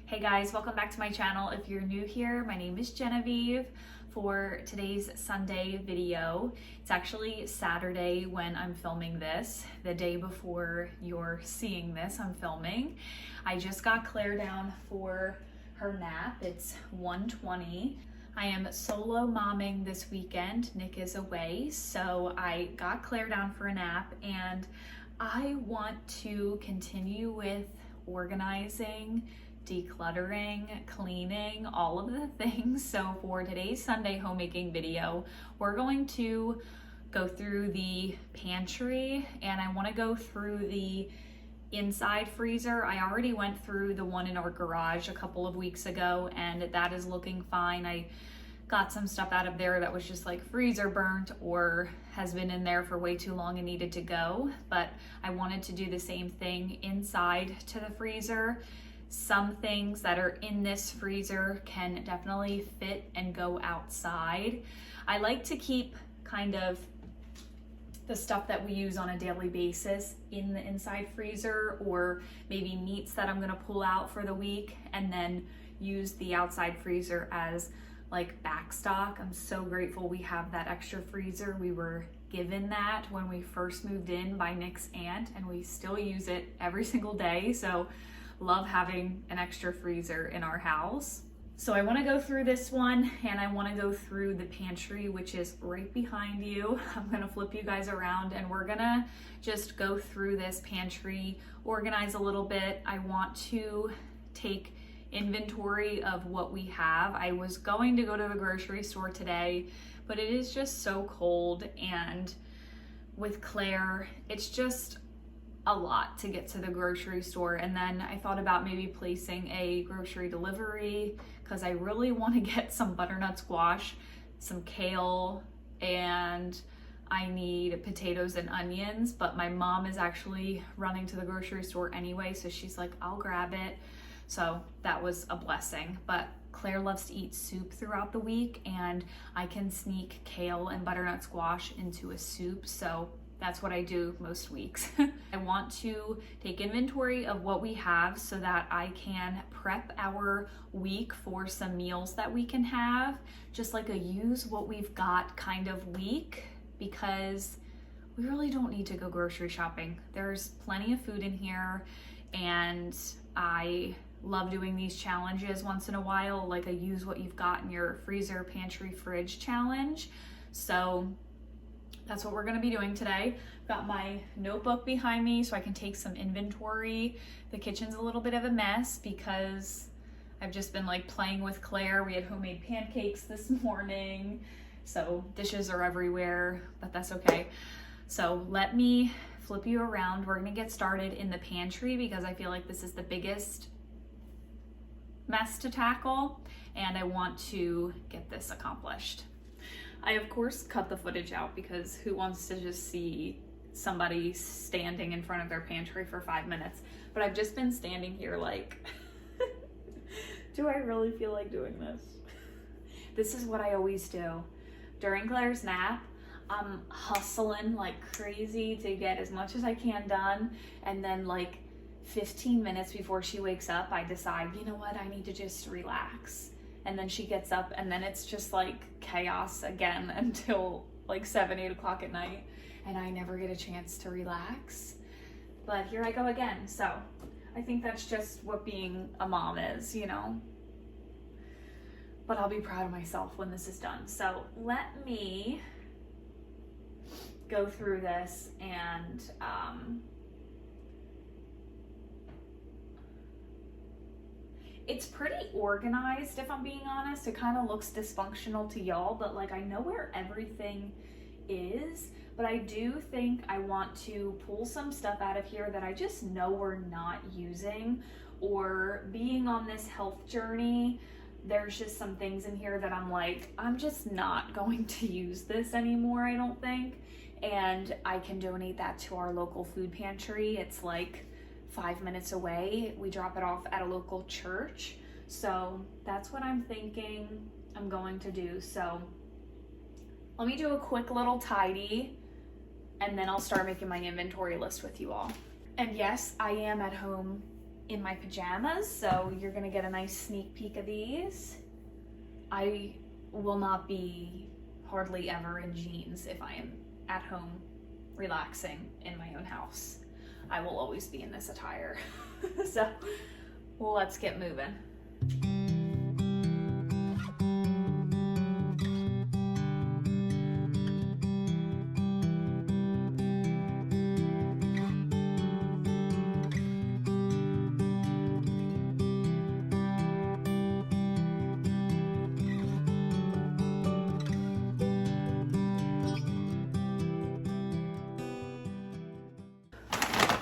Hey guys, welcome back to my channel. If you're new here, my name is Genevieve. For today's Sunday video, it's actually Saturday when I'm filming this. The day before you're seeing this, I'm filming. I just got Claire down for her nap. It's 1:20. I am solo momming this weekend. Nick is away, so I got Claire down for a nap, and I want to continue with organizing, decluttering, cleaning, all of the things. So for today's Sunday homemaking video, we're going to go through the pantry, and I want to go through the inside freezer. I already went through the one in our garage a couple of weeks ago, and that is looking fine. I got some stuff out of there that was just like freezer burnt or has been in there for way too long and needed to go, but I wanted to do the same thing inside to the freezer. Some things that are in this freezer can definitely fit and go outside. I like to keep kind of the stuff that we use on a daily basis in the inside freezer, or maybe meats that I'm gonna pull out for the week and then use the outside freezer as like backstock. I'm so grateful we have that extra freezer. We were given that when we first moved in by Nick's aunt, and we still use it every single day. So love having an extra freezer in our house. So I want to go through this one, and I want to go through the pantry, which is right behind you. I'm going to flip you guys around, and we're going to just go through this pantry, organize a little bit. I want to take inventory of what we have. I was going to go to the grocery store today, but it is just so cold, and with Claire, it's just a lot to get to the grocery store. And then I thought about maybe placing a grocery delivery because I really want to get some butternut squash, some kale, and I need potatoes and onions, but my mom is actually running to the grocery store anyway, so she's like, I'll grab it. So that was a blessing. But Claire loves to eat soup throughout the week, and I can sneak kale and butternut squash into a soup, so that's what I do most weeks. I want to take inventory of what we have so that I can prep our week for some meals that we can have, just like a use what we've got kind of week, because we really don't need to go grocery shopping. There's plenty of food in here, and I love doing these challenges once in a while, like a use what you've got in your freezer, pantry, fridge challenge. So that's what we're gonna be doing today. I've got my notebook behind me so I can take some inventory. The kitchen's a little bit of a mess because I've just been like playing with Claire. We had homemade pancakes this morning, so dishes are everywhere, but that's okay. So let me flip you around. We're gonna get started in the pantry because I feel like this is the biggest mess to tackle, and I want to get this accomplished. I of course cut the footage out because who wants to just see somebody standing in front of their pantry for 5 minutes? But I've just been standing here like, do I really feel like doing this? This is what I always do. During Claire's nap, I'm hustling like crazy to get as much as I can done, and then like 15 minutes before she wakes up, I decide, you know what, I need to just relax. And then she gets up, and then it's just like chaos again until like 7, 8 o'clock at night, and I never get a chance to relax. But here I go again. So I think that's just what being a mom is, you know? But I'll be proud of myself when this is done. So let me go through this, and it's pretty organized, if I'm being honest. It kind of looks dysfunctional to y'all, but like I know where everything is, but I do think I want to pull some stuff out of here that I just know we're not using, or being on this health journey, there's just some things in here that I'm like, I'm just not going to use this anymore, I don't think, and I can donate that to our local food pantry. It's like 5 minutes away. We drop it off at a local church. So that's what I'm thinking I'm going to do. So let me do a quick little tidy, and then I'll start making my inventory list with you all. And yes, I am at home in my pajamas, so you're gonna get a nice sneak peek of these. I will not be hardly ever in jeans if I am at home relaxing in my own house. I will always be in this attire. So let's get moving.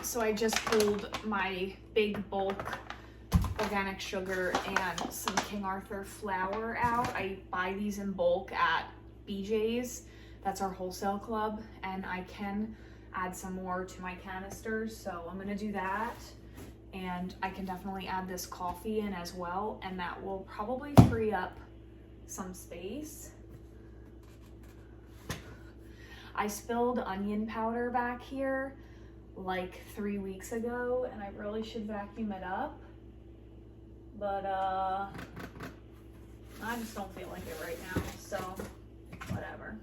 So I just pulled my big bulk organic sugar and some King Arthur flour out. I buy these in bulk at BJ's. That's our wholesale club, and I can add some more to my canisters. So I'm gonna do that. And I can definitely add this coffee in as well, and that will probably free up some space. I spilled onion powder back here like 3 weeks ago, and I really should vacuum it up, but I just don't feel like it right now, so whatever.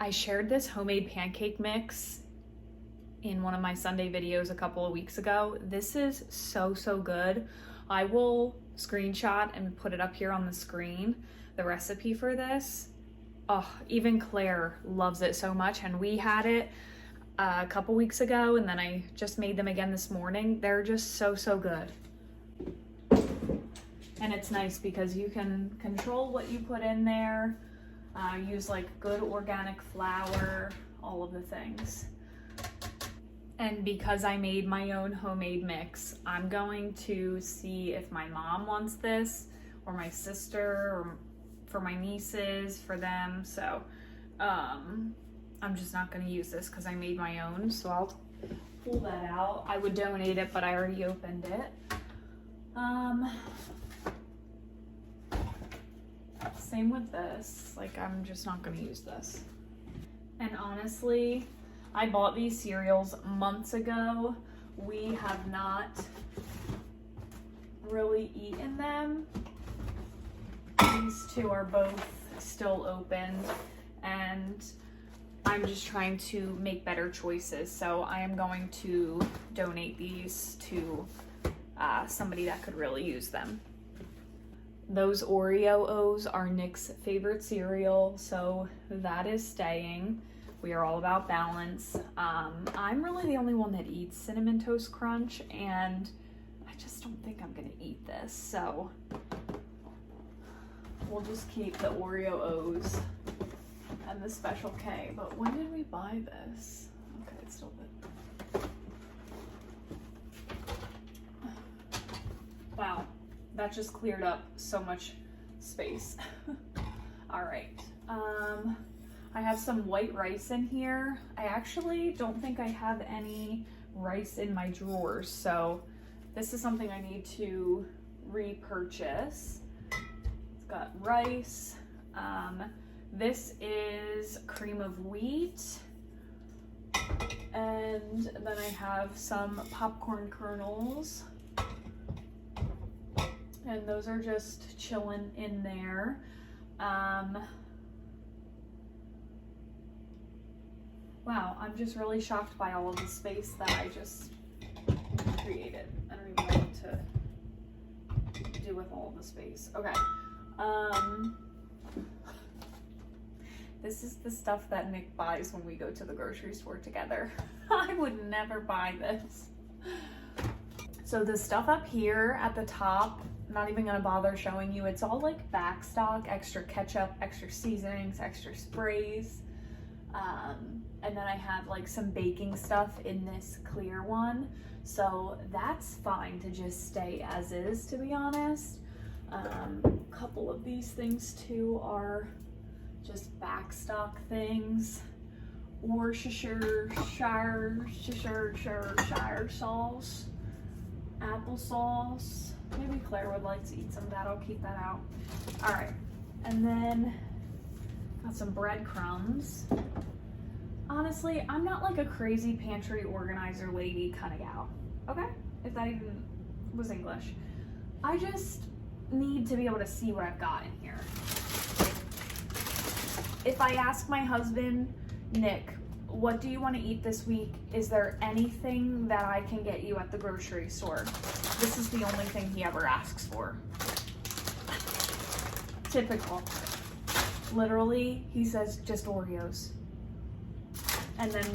I shared this homemade pancake mix in one of my Sunday videos a couple of weeks ago. This is so good. I will screenshot and put it up here on the screen, the recipe for this. Oh, even Claire loves it so much, and we had it a couple weeks ago, and then I just made them again this morning. They're just so good. And it's nice because you can control what you put in there. Use like good organic flour, all of the things. And because I made my own homemade mix, I'm going to see if my mom wants this, or my sister, or for my nieces, for them. So I'm just not going to use this because I made my own, so I'll pull that out. I would donate it, but I already opened it. Same with this, like I'm just not gonna use this. And honestly, I bought these cereals months ago. We have not really eaten them. These two are both still open, and I'm just trying to make better choices. So I am going to donate these to somebody that could really use them. Those Oreo O's are Nick's favorite cereal, so that is staying. We are all about balance. I'm really the only one that eats Cinnamon Toast Crunch, and I just don't think I'm gonna eat this, so we'll just keep the Oreo O's and the Special K. But when did we buy this? Okay, it's still good. Wow. That just cleared up so much space. All right, I have some white rice in here. I actually don't think I have any rice in my drawers, so this is something I need to repurchase. It's got rice. This is cream of wheat. And then I have some popcorn kernels. And those are just chilling in there. Wow, I'm just really shocked by all of the space that I just created. I don't even know what to do with all of the space. Okay. This is the stuff that Nick buys when we go to the grocery store together. I would never buy this. So the stuff up here at the top not even gonna bother showing you. It's all like back stock, extra ketchup, extra seasonings, extra sprays. And then I have like some baking stuff in this clear one. So that's fine to just stay as is, to be honest. A couple of these things too are just back stock things. Worcestershire sauce, applesauce. Maybe Claire would like to eat some of that. I'll keep that out. All right, and then got some breadcrumbs. Honestly, I'm not like a crazy pantry organizer lady kind of gal, okay? If that even was English. I just need to be able to see what I've got in here. If I ask my husband, Nick, what do you want to eat this week? Is there anything that I can get you at the grocery store? This is the only thing he ever asks for. Typical. Literally, he says just Oreos. And then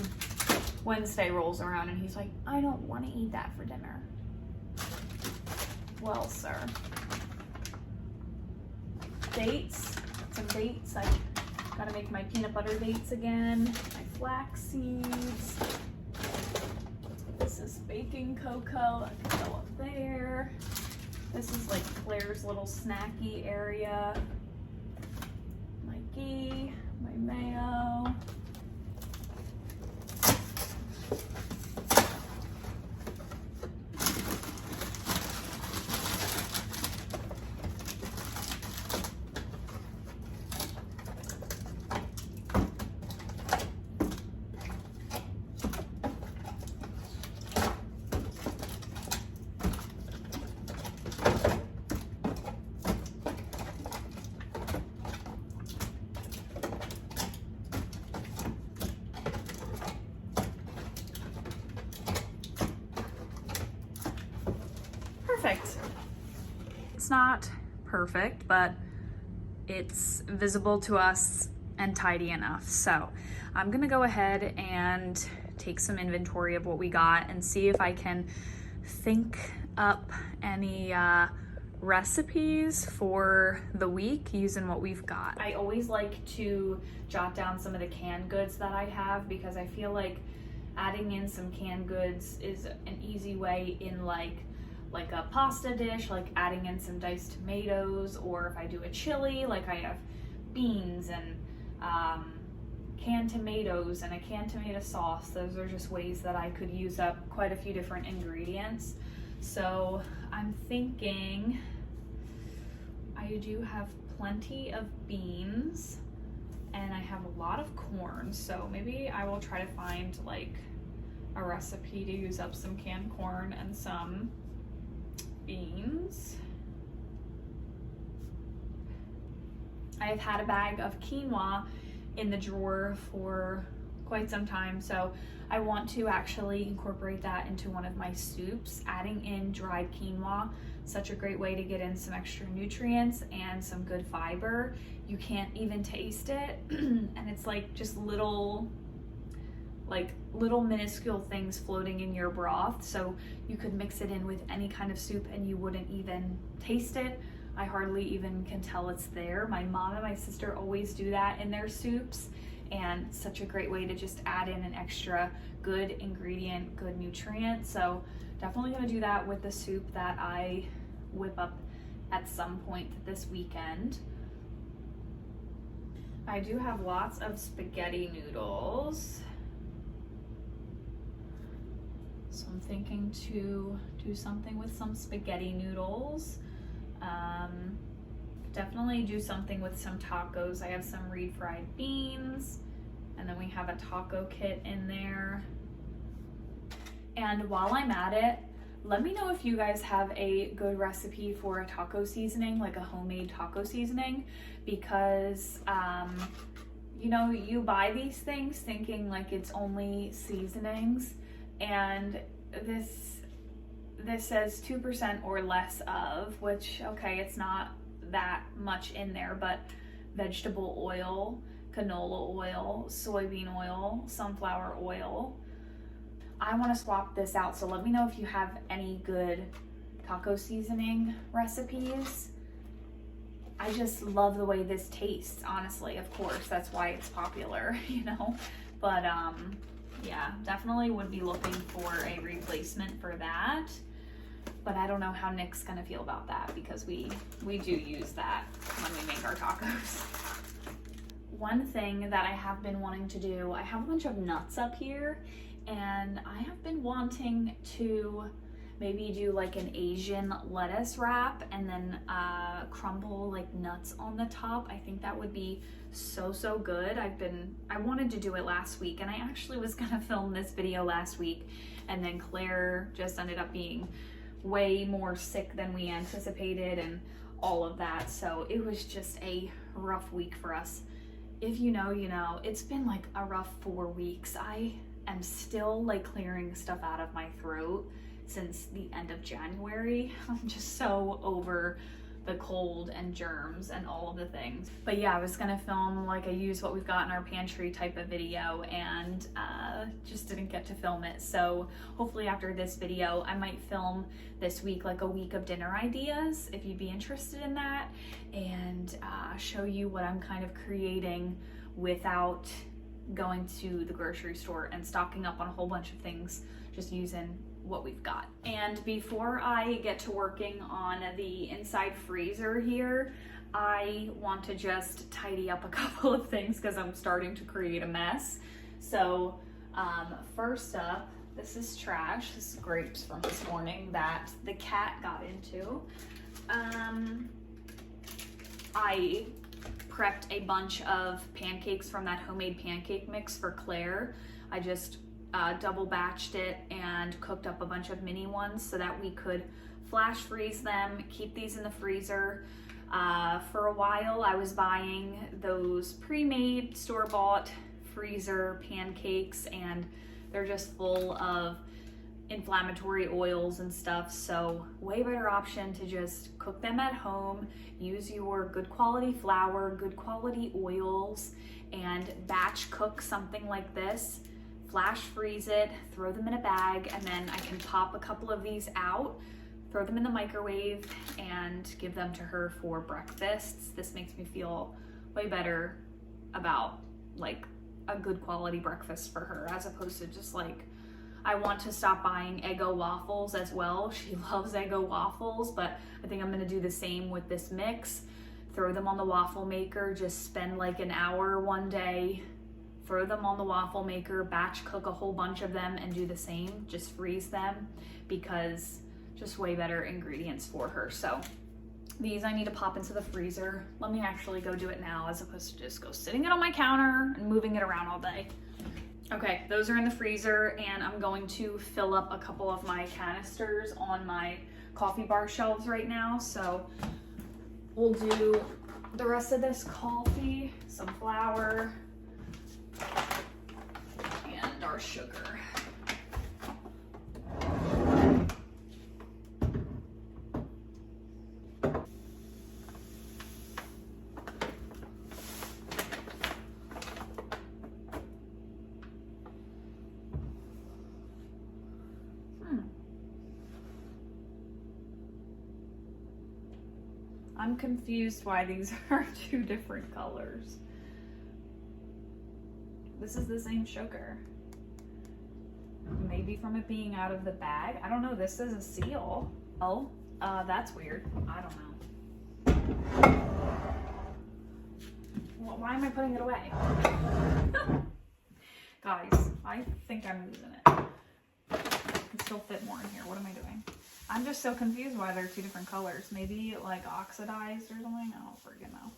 Wednesday rolls around and he's like, I don't want to eat that for dinner. Well, sir. Dates, some dates. I gotta make my peanut butter dates again. My flax seeds. This is baking cocoa. I can go up there. This is like Claire's little snacky area. My ghee, my mayo. Perfect. It's not perfect, but it's visible to us and tidy enough. So I'm gonna go ahead and take some inventory of what we got and see if I can think up any recipes for the week using what we've got. I always like to jot down some of the canned goods that I have because I feel like adding in some canned goods is an easy way in like a pasta dish, like adding in some diced tomatoes, or if I do a chili, like I have beans and canned tomatoes and a canned tomato sauce. Those are just ways that I could use up quite a few different ingredients. So I'm thinking I do have plenty of beans and I have a lot of corn. So maybe I will try to find like a recipe to use up some canned corn and some beans. I've had a bag of quinoa in the drawer for quite some time, so I want to actually incorporate that into one of my soups. Adding in dried quinoa, such a great way to get in some extra nutrients and some good fiber. You can't even taste it and it's like just little minuscule things floating in your broth, so you could mix it in with any kind of soup and you wouldn't even taste it. I hardly even can tell it's there. My mom and my sister always do that in their soups, and such a great way to just add in an extra good ingredient, good nutrient. So definitely gonna do that with the soup that I whip up at some point this weekend. I do have lots of spaghetti noodles. So I'm thinking to do something with some spaghetti noodles. Definitely do something with some tacos. I have some refried beans, and then we have a taco kit in there. And while I'm at it, let me know if you guys have a good recipe for a taco seasoning, like a homemade taco seasoning, because you know, you buy these things thinking like it's only seasonings, and this says 2% or less of, which, okay, it's not that much in there, but vegetable oil, canola oil, soybean oil, sunflower oil. I want to swap this out, so let me know if you have any good taco seasoning recipes. I just love the way this tastes, honestly. Of course, that's why it's popular, you know? But yeah, definitely would be looking for a replacement for that. But I don't know how Nick's gonna feel about that because we do use that when we make our tacos. One thing that I have been wanting to do, I have a bunch of nuts up here, and I have been wanting to maybe do like an Asian lettuce wrap and then crumble like nuts on the top. I think that would be so good. I wanted to do it last week, and I actually was gonna film this video last week, and then Claire just ended up being way more sick than we anticipated and all of that. So it was just a rough week for us. If you know, you know. It's been like a rough 4 weeks. I am still like clearing stuff out of my throat since the end of January. I'm just so over the cold and germs and all of the things. But yeah, I was gonna film like a use what we've got in our pantry type of video, and just didn't get to film it. So hopefully after this video, I might film this week like a week of dinner ideas if you'd be interested in that, and show you what I'm kind of creating without going to the grocery store and stocking up on a whole bunch of things, just using what we've got. And before I get to working on the inside freezer here, I want to just tidy up a couple of things because I'm starting to create a mess. So first up, this is trash. This is grapes from this morning that the cat got into. I prepped a bunch of pancakes from that homemade pancake mix for Claire. I just double batched it and cooked up a bunch of mini ones so that we could flash freeze them, keep these in the freezer. For a while I was buying those pre-made store-bought freezer pancakes, and they're just full of inflammatory oils and stuff, so way better option to just cook them at home, use your good quality flour, good quality oils, and batch cook something like this. Flash freeze it, throw them in a bag, and then I can pop a couple of these out, throw them in the microwave, and give them to her for breakfasts. This makes me feel way better about like a good quality breakfast for her, as opposed to just like, I want to stop buying Eggo waffles as well. She loves Eggo waffles, but I think I'm gonna do the same with this mix. Throw them on the waffle maker, just spend like an hour one day, throw them on the waffle maker, batch cook a whole bunch of them, and do the same, just freeze them, because just way better ingredients for her. So these I need to pop into the freezer. Let me actually go do it now, as opposed to just go sitting it on my counter and moving it around all day. Okay, those are in the freezer, and I'm going to fill up a couple of my canisters on my coffee bar shelves right now. So we'll do the rest of this coffee, some flour, and our sugar. I'm confused why these are two different colors. This is the same sugar. Maybe from it being out of the bag. I don't know, this is a seal. Oh, that's weird. I don't know. Well, why am I putting it away? Guys, I think I'm losing it. I can still fit more in here. What am I doing? I'm just so confused why they're two different colors. Maybe like oxidized or something? I don't freaking know.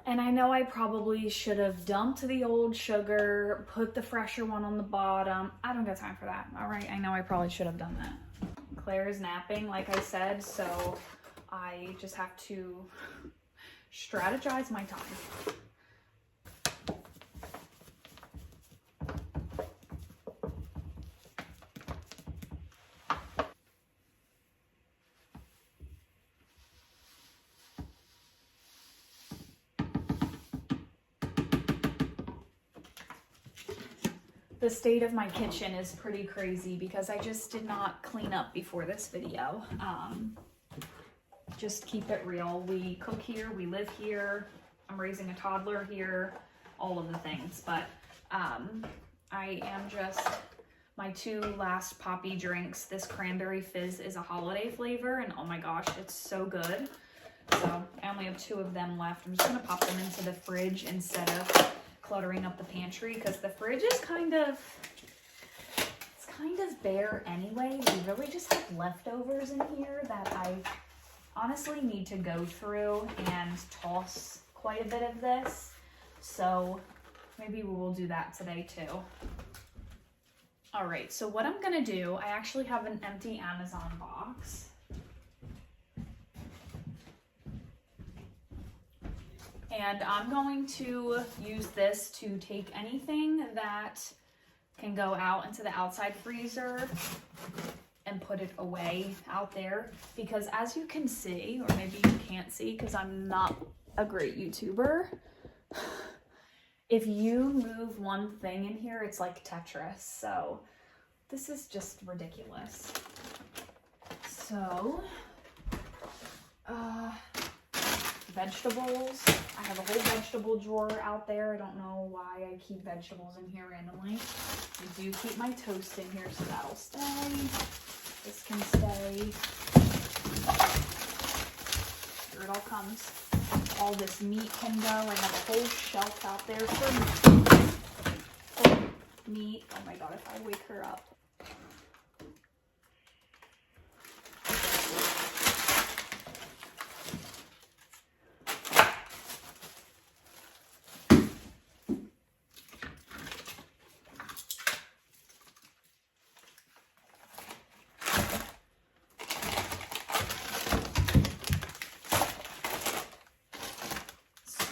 And I know I probably should have dumped the old sugar, put the fresher one on the bottom. I don't got time for that, all right? I know I probably should have done that. Claire is napping, like I said, so I just have to strategize my time. The state of my kitchen is pretty crazy because I just did not clean up before this video. Just keep it real. We cook here, we live here, I'm raising a toddler here, all of the things. But I am just, my 2 last poppy drinks, this cranberry fizz is a holiday flavor, and oh my gosh, it's so good. So I only have 2 of them left. I'm just gonna pop them into the fridge instead of cluttering up the pantry, because the fridge is kind of bare anyway. We really just have leftovers in here that I honestly need to go through and toss quite a bit of this. So maybe we will do that today too. All right, so what I'm gonna do, I actually have an empty Amazon box. And I'm going to use this to take anything that can go out into the outside freezer and put it away out there. Because as you can see, or maybe you can't see because I'm not a great YouTuber, if you move one thing in here, it's like Tetris. So this is just ridiculous. So, vegetables. I have a whole vegetable drawer out there. I don't know why I keep vegetables in here randomly. I do keep my toast in here, so that'll stay. This can stay. Here it all comes. All this meat can go. I have a whole shelf out there for meat. Oh my god, if I wake her up.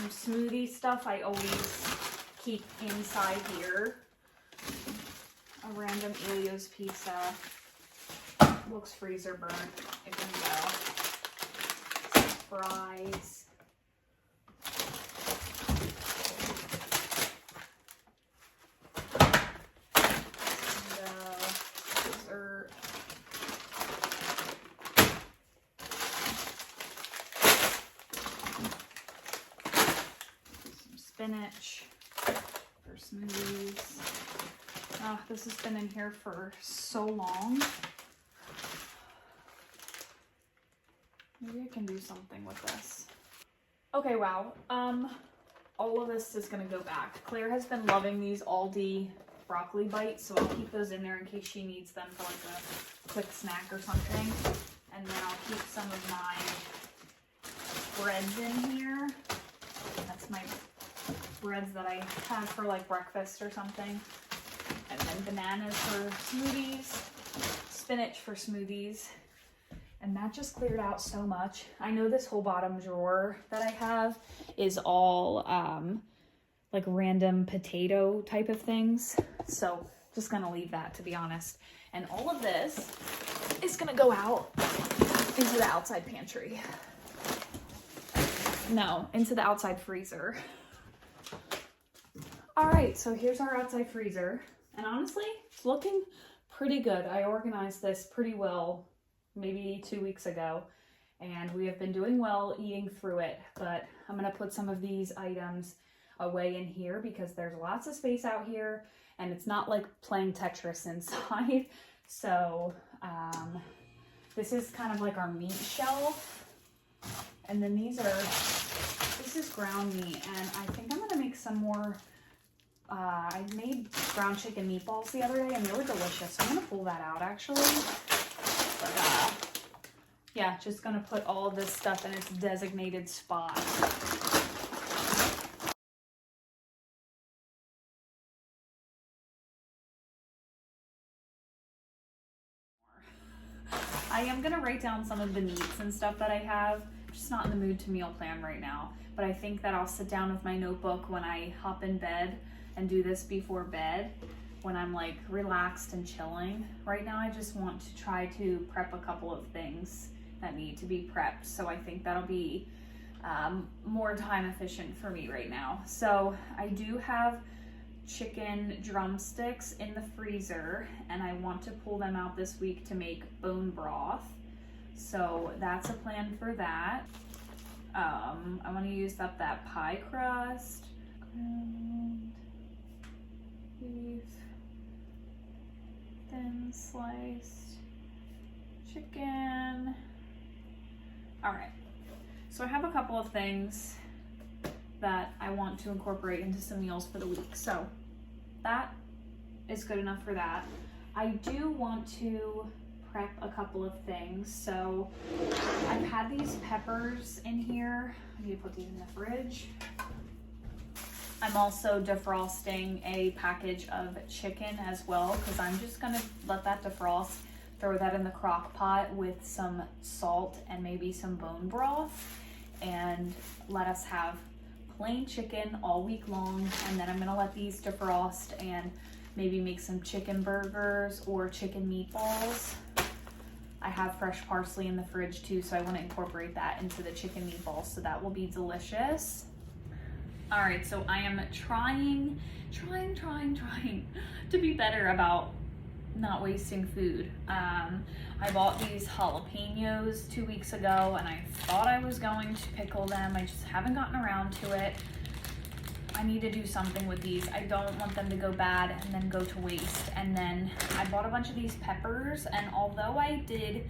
Smoothie stuff I always keep inside here. A random Elio's pizza. Looks freezer burnt. It can go. Some fries. Dessert. Spinach for smoothies. Oh, this has been in here for so long. Maybe I can do something with this. Okay, wow. All of this is gonna go back. Claire has been loving these Aldi broccoli bites, so I'll keep those in there in case she needs them for like a quick snack or something. And then I'll keep some of my breads in here. That's my breads that I have for like breakfast or something. And then bananas for smoothies, spinach for smoothies. And that just cleared out so much. I know this whole bottom drawer that I have is all like random potato type of things. So just gonna leave that, to be honest. And all of this is gonna go out into the outside pantry. No, into the outside freezer. All right, so here's our outside freezer. And honestly, it's looking pretty good. I organized this pretty well maybe 2 weeks ago, and we have been doing well eating through it. But I'm gonna put some of these items away in here because there's lots of space out here, and it's not like playing Tetris inside. So this is kind of like our meat shelf. And then this is ground meat, and I think I'm gonna make some more. I made ground chicken meatballs the other day and they were delicious, so I'm gonna pull that out actually. But yeah, just gonna put all of this stuff in its designated spot. I am gonna write down some of the meats and stuff that I have. I'm just not in the mood to meal plan right now, but I think that I'll sit down with my notebook when I hop in bed and do this before bed when I'm like relaxed and chilling. Right now I just want to try to prep a couple of things that need to be prepped, so I think that'll be more time efficient for me right now. So I do have chicken drumsticks in the freezer, and I want to pull them out this week to make bone broth. So that's a plan for that. I want to use up that pie crust. Ground beef, thin sliced chicken. All right, so I have a couple of things that I want to incorporate into some meals for the week. So that is good enough for that. I do want to prep a couple of things. So I've had these peppers in here. I need to put these in the fridge. I'm also defrosting a package of chicken as well, because I'm just gonna let that defrost, throw that in the crock pot with some salt and maybe some bone broth, and let us have plain chicken all week long. And then I'm gonna let these defrost and maybe make some chicken burgers or chicken meatballs. I have fresh parsley in the fridge too, so I want to incorporate that into the chicken meatballs, so that will be delicious. All right, so I am trying to be better about not wasting food. I bought these jalapenos 2 weeks ago, and I thought I was going to pickle them. I just haven't gotten around to it. I need to do something with these. I don't want them to go bad and then go to waste. And then I bought a bunch of these peppers, and although I did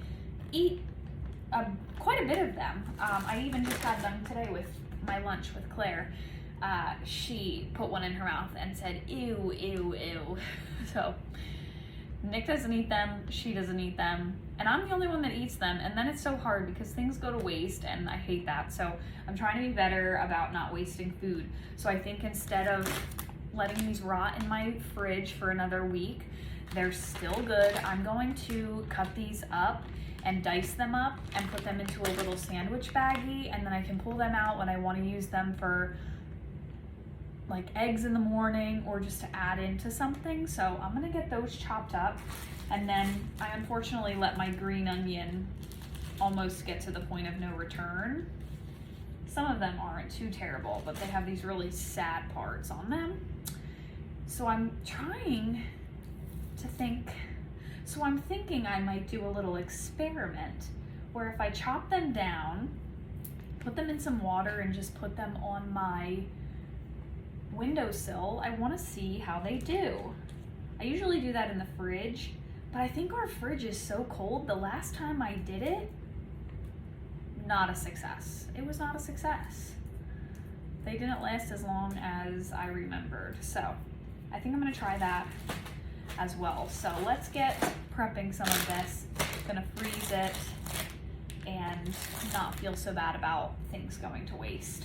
eat quite a bit of them, I even just had them today with my lunch with Claire. She put one in her mouth and said, ew, ew, ew. So Nick doesn't eat them, she doesn't eat them, and I'm the only one that eats them, and then it's so hard because things go to waste, and I hate that. So I'm trying to be better about not wasting food. So I think instead of letting these rot in my fridge for another week, they're still good. I'm going to cut these up and dice them up and put them into a little sandwich baggie, and then I can pull them out when I want to use them for like eggs in the morning or just to add into something. So I'm gonna get those chopped up, and then I unfortunately let my green onion almost get to the point of no return. Some of them aren't too terrible, but they have these really sad parts on them. So I'm trying to think, so I'm thinking I might do a little experiment where if I chop them down, put them in some water and just put them on my windowsill, I want to see how they do. I usually do that in the fridge, but I think our fridge is so cold. The last time I did it, not a success. It was not a success. They didn't last as long as I remembered. So I think I'm gonna try that as well. So let's get prepping some of this. I'm gonna freeze it and not feel so bad about things going to waste.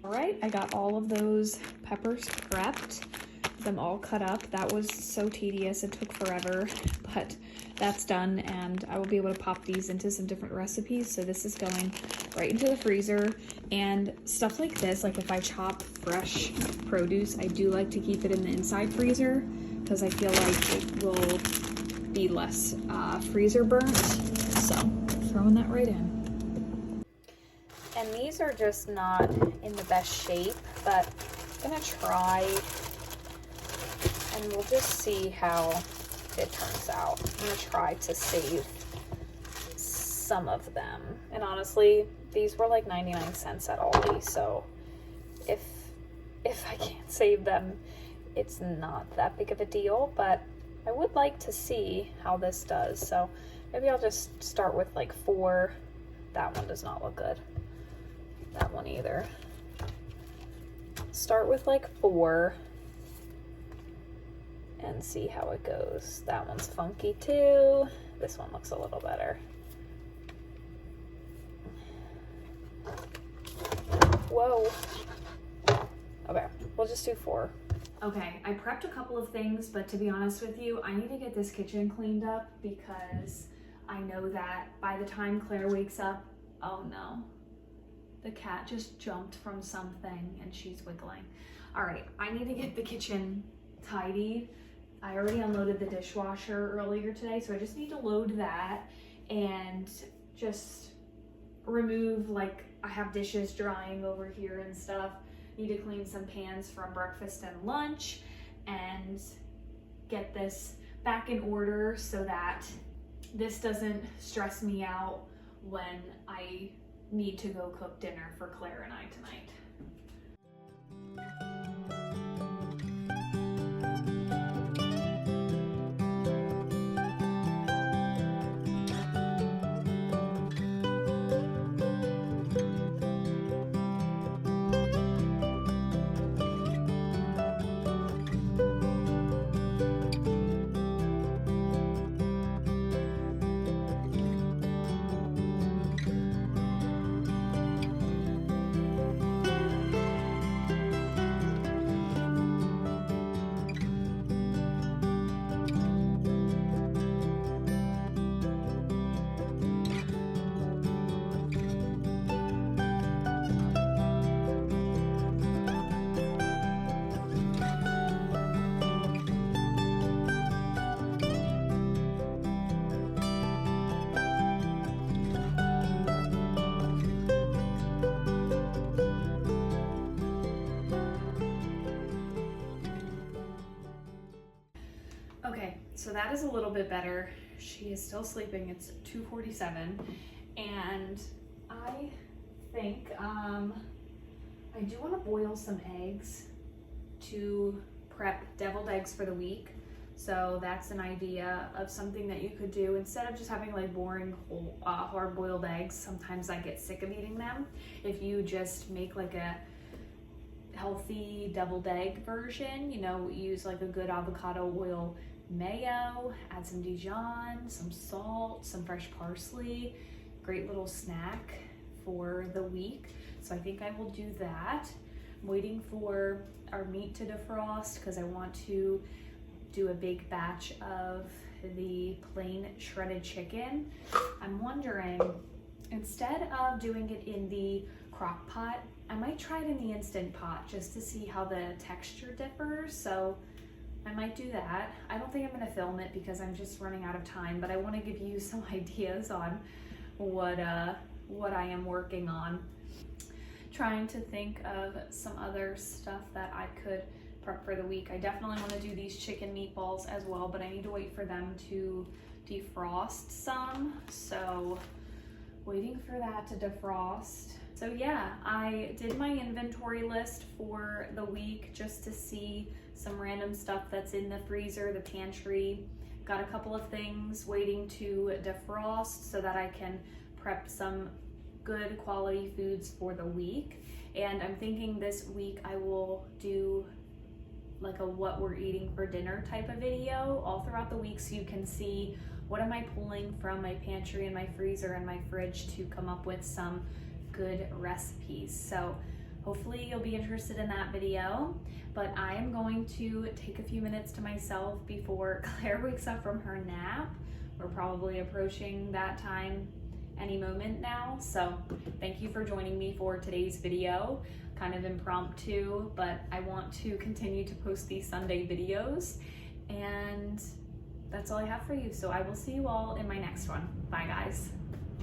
All right, I got all of those peppers prepped, them all cut up. That was so tedious, it took forever, but that's done, and I will be able to pop these into some different recipes. So this is going right into the freezer, and stuff like this, like if I chop fresh produce, I do like to keep it in the inside freezer because I feel like it will be less freezer burnt. So throwing that right in. And these are just not in the best shape, but I'm gonna try and we'll just see how it turns out. I'm gonna try to save some of them. And honestly, these were like 99 cents at Aldi, so if I can't save them, it's not that big of a deal, but I would like to see how this does. So maybe I'll just start with like 4. That one does not look good. That one either. Start with like 4 and see how it goes. That one's funky too. This one looks a little better. Whoa. Okay, we'll just do 4. Okay, I prepped a couple of things, but to be honest with you, I need to get this kitchen cleaned up because I know that by the time Claire wakes up, oh no, the cat just jumped from something and she's wiggling. All right, I need to get the kitchen tidy. I already unloaded the dishwasher earlier today, so I just need to load that and just remove, like, I have dishes drying over here and stuff. Need to clean some pans from breakfast and lunch and get this back in order so that this doesn't stress me out when I need to go cook dinner for Claire and I tonight. Okay, so that is a little bit better. She is still sleeping. It's 2:47, and I think I do want to boil some eggs to prep deviled eggs for the week. So that's an idea of something that you could do instead of just having like boring hard-boiled eggs. Sometimes I get sick of eating them. If you just make like a healthy deviled egg version, you know, use like a good avocado oil mayo, add some Dijon, some salt, some fresh parsley, great little snack for the week. So I think I will do that. I'm waiting for our meat to defrost because I want to do a big batch of the plain shredded chicken. I'm wondering, instead of doing it in the crock pot, I might try it in the Instant Pot just to see how the texture differs. So I might do that. I don't think I'm gonna film it because I'm just running out of time, but I wanna give you some ideas on what I am working on. Trying to think of some other stuff that I could prep for the week. I definitely wanna do these chicken meatballs as well, but I need to wait for them to defrost some. So waiting for that to defrost. So yeah, I did my inventory list for the week just to see some random stuff that's in the freezer, the pantry. Got a couple of things waiting to defrost so that I can prep some good quality foods for the week. And I'm thinking this week I will do like a what we're eating for dinner type of video all throughout the week so you can see what am I pulling from my pantry and my freezer and my fridge to come up with some good recipes. So hopefully you'll be interested in that video, but I am going to take a few minutes to myself before Claire wakes up from her nap. We're probably approaching that time any moment now. So thank you for joining me for today's video. Kind of impromptu, but I want to continue to post these Sunday videos, and that's all I have for you. So I will see you all in my next one. Bye guys.